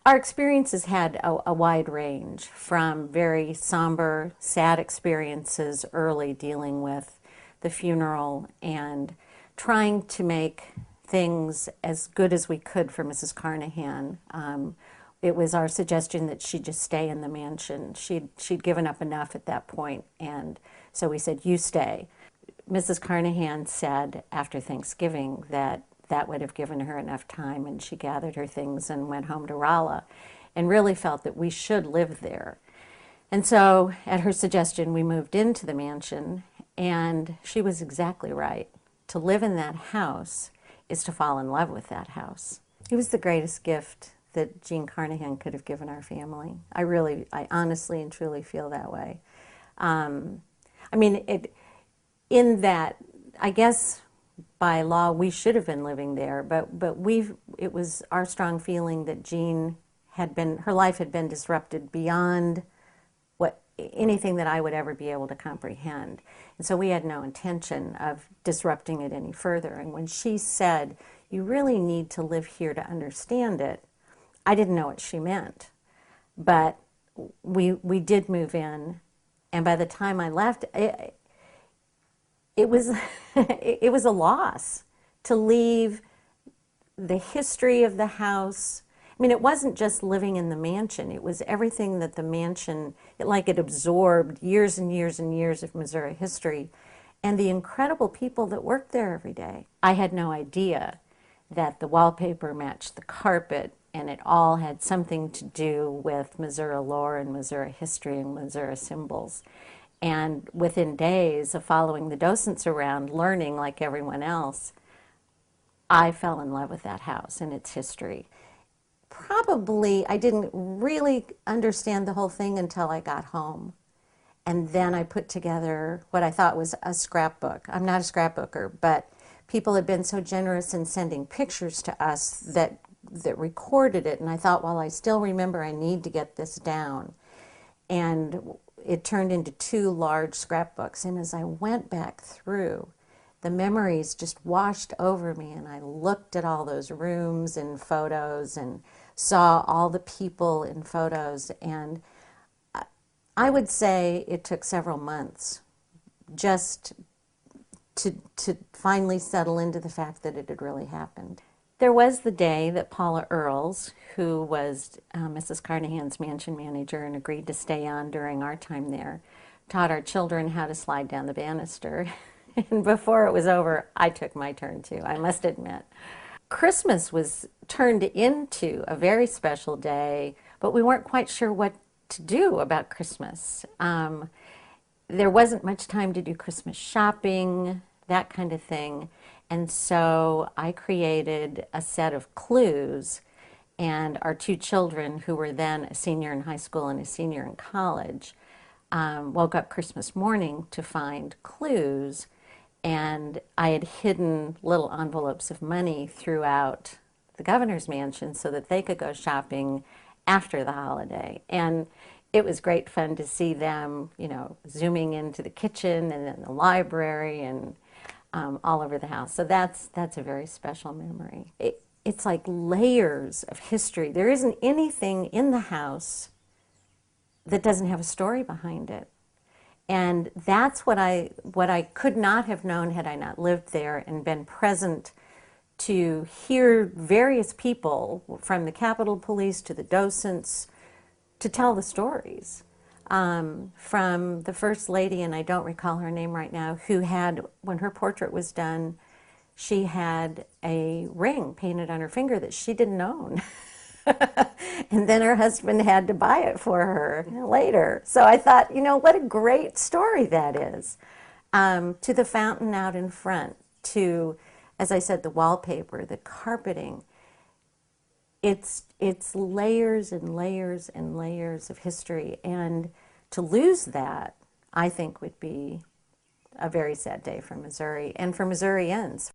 Our experiences had a wide range, from very somber, sad experiences early dealing with the funeral and trying to make things as good as we could for Mrs. Carnahan. It was our suggestion that she just stay in the mansion. She'd given up enough at that point, and so we said, you stay. Mrs. Carnahan said after Thanksgiving that that would have given her enough time, and she gathered her things and went home to Rolla and really felt that we should live there. And so at her suggestion, we moved into the mansion, and she was exactly right. To live in that house is to fall in love with that house. It was the greatest gift that Jean Carnahan could have given our family. I honestly and truly feel that way. I mean, in that, I guess by law we should have been living there, but it was our strong feeling that Jean her life had been disrupted beyond anything that I would ever be able to comprehend. And so we had no intention of disrupting it any further. And when she said, you really need to live here to understand it, I didn't know what she meant. But we did move in, and by the time I left, it was it was a loss to leave the history of the house. I mean, it wasn't just living in the mansion. It was everything that the mansion, it absorbed years and years and years of Missouri history, and the incredible people that worked there every day. I had no idea that the wallpaper matched the carpet, and it all had something to do with Missouri lore and Missouri history and Missouri symbols. And within days of following the docents around, learning like everyone else, I fell in love with that house and its history. Probably I didn't really understand the whole thing until I got home. And then I put together what I thought was a scrapbook. I'm not a scrapbooker, but people had been so generous in sending pictures to us that recorded it. And I thought, well, I still remember I need to get this down. And it turned into 2 large scrapbooks. And as I went back through, the memories just washed over me, and I looked at all those rooms and photos and saw all the people in photos. And I would say it took several months just to finally settle into the fact that it had really happened. There was the day that Paula Earls, who was Mrs. Carnahan's mansion manager and agreed to stay on during our time there, taught our children how to slide down the banister. And before it was over, I took my turn too, I must admit. Christmas was turned into a very special day, but we weren't quite sure what to do about Christmas. There wasn't much time to do Christmas shopping, that kind of thing. And so I created a set of clues, and our 2 children, who were then a senior in high school and a senior in college, woke up Christmas morning to find clues. And I had hidden little envelopes of money throughout the governor's mansion so that they could go shopping after the holiday. And it was great fun to see them, zooming into the kitchen and then the library and all over the house. So that's a very special memory. It's like layers of history. There isn't anything in the house that doesn't have a story behind it. And that's what I could not have known had I not lived there and been present to hear various people, from the Capitol Police to the docents, to tell the stories. From the First Lady, and I don't recall her name right now, who had, when her portrait was done, she had a ring painted on her finger that she didn't own. And then her husband had to buy it for her later. So I thought, what a great story that is. To the fountain out in front, to, as I said, the wallpaper, the carpeting. It's layers and layers and layers of history. And to lose that, I think, would be a very sad day for Missouri and for Missourians.